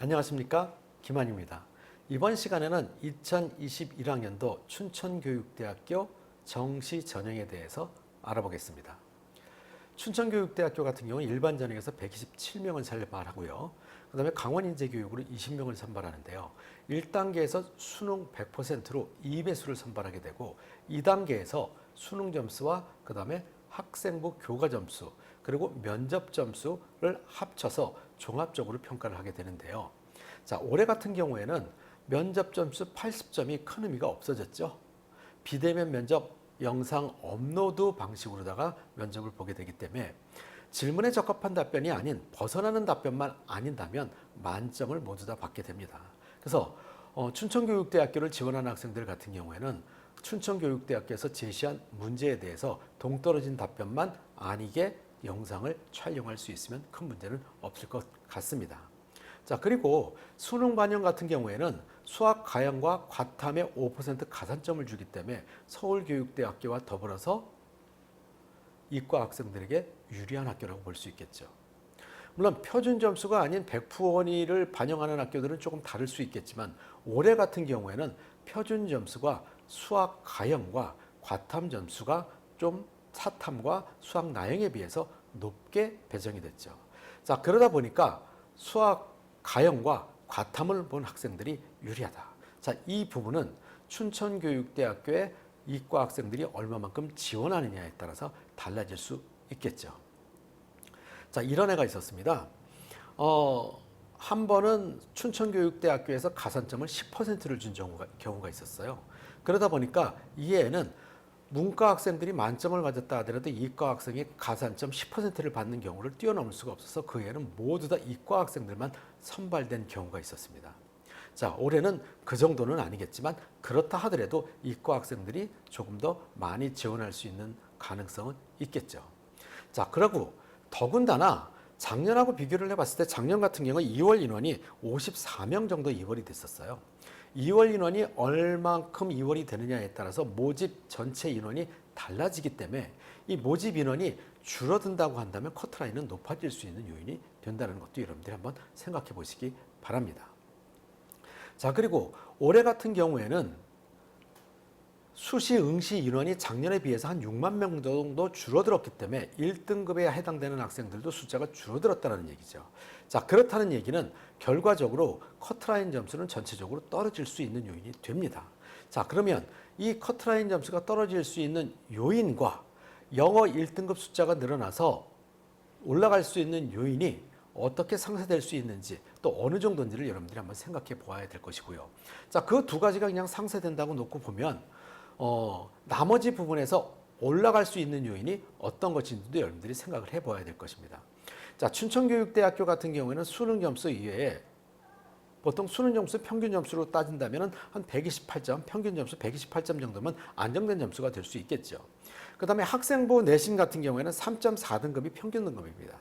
안녕하십니까, 김한입니다. 이번 시간에는 2021학년도 춘천교육대학교 정시 전형에 대해서 알아보겠습니다. 춘천교육대학교 같은 경우는 일반 전형에서 127명을 선발하고요. 그 다음에 강원인재교육으로 20명을 선발하는데요. 1단계에서 수능 100%로 2배수를 선발하게 되고 2단계에서 수능 점수와 그 다음에 학생부 교과 점수 그리고 면접 점수를 합쳐서 종합적으로 평가를 하게 되는데요. 자, 올해 같은 경우에는 면접 점수 80점이 큰 의미가 없어졌죠. 비대면 면접 영상 업로드 방식으로다가 면접을 보게 되기 때문에 질문에 적합한 답변이 아닌 벗어나는 답변만 아닌다면 만점을 모두 다 받게 됩니다. 그래서 춘천교육대학교를 지원하는 학생들 같은 경우에는 춘천교육대학교에서 제시한 문제에 대해서 동떨어진 답변만 아니게 영상을 촬영할 수 있으면 큰 문제는 없을 것 같습니다. 자, 그리고 수능 반영 같은 경우에는 수학 가형과 과탐에 5% 가산점을 주기 때문에 서울교육대학교와 더불어서 이과 학생들에게 유리한 학교라고 볼 수 있겠죠. 물론 표준 점수가 아닌 100%를 반영하는 학교들은 조금 다를 수 있겠지만 올해 같은 경우에는 표준 점수가 수학 가형과 과탐 점수가 좀 사탐과 수학 나형에 비해서 높게 배정이 됐죠. 자, 그러다 보니까 수학 가형과 과탐을 본 학생들이 유리하다. 자, 이 부분은 춘천교육대학교의 이과 학생들이 얼마만큼 지원하느냐에 따라서 달라질 수 있겠죠. 자, 이런 애가 있었습니다. 한 번은 춘천교육대학교에서 가산점을 10%를 준 경우가 있었어요. 그러다 보니까 이 애는 문과 학생들이 만점을 맞았다 하더라도 이과 학생이 가산점 10%를 받는 경우를 뛰어넘을 수가 없어서 그 애는 모두 다 이과 학생들만 선발된 경우가 있었습니다. 자, 올해는 그 정도는 아니겠지만 그렇다 하더라도 이과 학생들이 조금 더 많이 지원할 수 있는 가능성은 있겠죠. 자, 그리고 더군다나 작년하고 비교를 해봤을 때 작년 같은 경우 2월 인원이 54명 정도 이월이 됐었어요. 2월 인원이 얼만큼 이월이 되느냐에 따라서 모집 전체 인원이 달라지기 때문에 이 모집 인원이 줄어든다고 한다면 커트라인은 높아질 수 있는 요인이 된다는 것도 여러분들이 한번 생각해 보시기 바랍니다. 자, 그리고 올해 같은 경우에는 수시 응시 인원이 작년에 비해서 한 6만 명 정도 줄어들었기 때문에 1등급에 해당되는 학생들도 숫자가 줄어들었다는 얘기죠. 자, 그렇다는 얘기는 결과적으로 커트라인 점수는 전체적으로 떨어질 수 있는 요인이 됩니다. 자, 그러면 이 커트라인 점수가 떨어질 수 있는 요인과 영어 1등급 숫자가 늘어나서 올라갈 수 있는 요인이 어떻게 상쇄될 수 있는지 또 어느 정도인지를 여러분들이 한번 생각해 보아야 될 것이고요. 자, 그 두 가지가 그냥 상쇄된다고 놓고 보면 나머지 부분에서 올라갈 수 있는 요인이 어떤 것인지도 여러분들이 생각을 해봐야 될 것입니다. 자, 춘천교육대학교 같은 경우에는 수능 점수 이외에 보통 수능 점수 평균 점수로 따진다면 한 128점, 평균 점수 128점 정도면 안정된 점수가 될 수 있겠죠. 그 다음에 학생부 내신 같은 경우에는 3.4등급이 평균 등급입니다.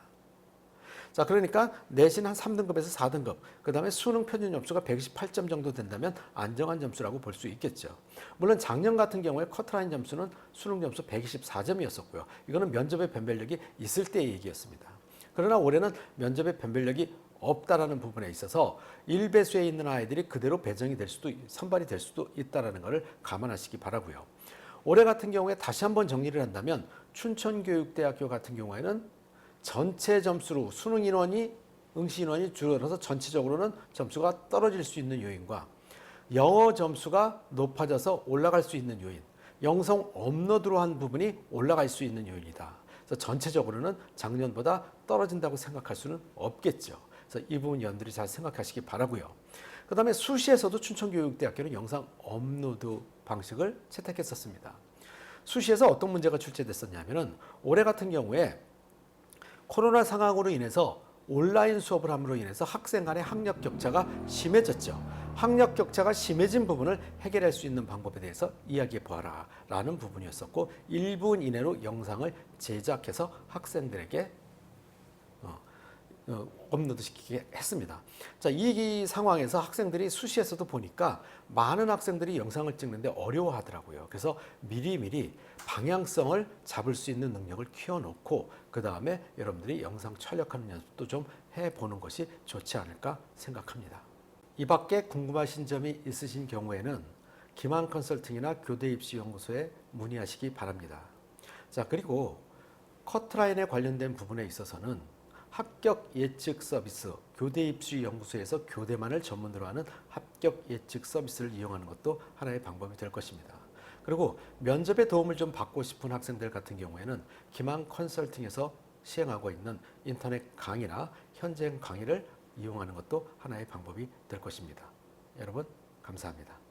자, 그러니까 내신 한 3등급에서 4등급, 그 다음에 수능 표준 점수가 128점 정도 된다면 안정한 점수라고 볼 수 있겠죠. 물론 작년 같은 경우에 커트라인 점수는 수능 점수 124점이었었고요. 이거는 면접의 변별력이 있을 때의 얘기였습니다. 그러나 올해는 면접의 변별력이 없다라는 부분에 있어서 1배수에 있는 아이들이 그대로 배정이 될 수도, 선발이 될 수도 있다는 것을 감안하시기 바라고요. 올해 같은 경우에 다시 한번 정리를 한다면 춘천교육대학교 같은 경우에는 전체 점수로 수능 인원이 응시 인원이 줄어들어서 전체적으로는 점수가 떨어질 수 있는 요인과 영어 점수가 높아져서 올라갈 수 있는 요인, 영상 업로드로 한 부분이 올라갈 수 있는 요인이다. 그래서 전체적으로는 작년보다 떨어진다고 생각할 수는 없겠죠. 그래서 이 부분 여러분들이 잘 생각하시기 바라고요. 그 다음에 수시에서도 춘천교육대학교는 영상 업로드 방식을 채택했었습니다. 수시에서 어떤 문제가 출제됐었냐면은 올해 같은 경우에 코로나 상황으로 인해서 온라인 수업을 함으로 인해서 학생 간의 학력 격차가 심해졌죠. 학력 격차가 심해진 부분을 해결할 수 있는 방법에 대해서 이야기해 보아라 라는 부분이었었고 1분 이내로 영상을 제작해서 학생들에게 업로드시키게 했습니다. 자, 이 상황에서 학생들이 수시에서도 보니까 많은 학생들이 영상을 찍는데 어려워하더라고요. 그래서 미리미리 방향성을 잡을 수 있는 능력을 키워놓고 그 다음에 여러분들이 영상 촬영하는 연습도 좀 해보는 것이 좋지 않을까 생각합니다. 이 밖에 궁금하신 점이 있으신 경우에는 기만 컨설팅이나 교대 입시 연구소에 문의하시기 바랍니다. 자, 그리고 커트라인에 관련된 부분에 있어서는 합격 예측 서비스, 교대 입시 연구소에서 교대만을 전문으로 하는 합격 예측 서비스를 이용하는 것도 하나의 방법이 될 것입니다. 그리고 면접에 도움을 좀 받고 싶은 학생들 같은 경우에는 기만 컨설팅에서 시행하고 있는 인터넷 강의나 현장 강의를 이용하는 것도 하나의 방법이 될 것입니다. 여러분, 감사합니다.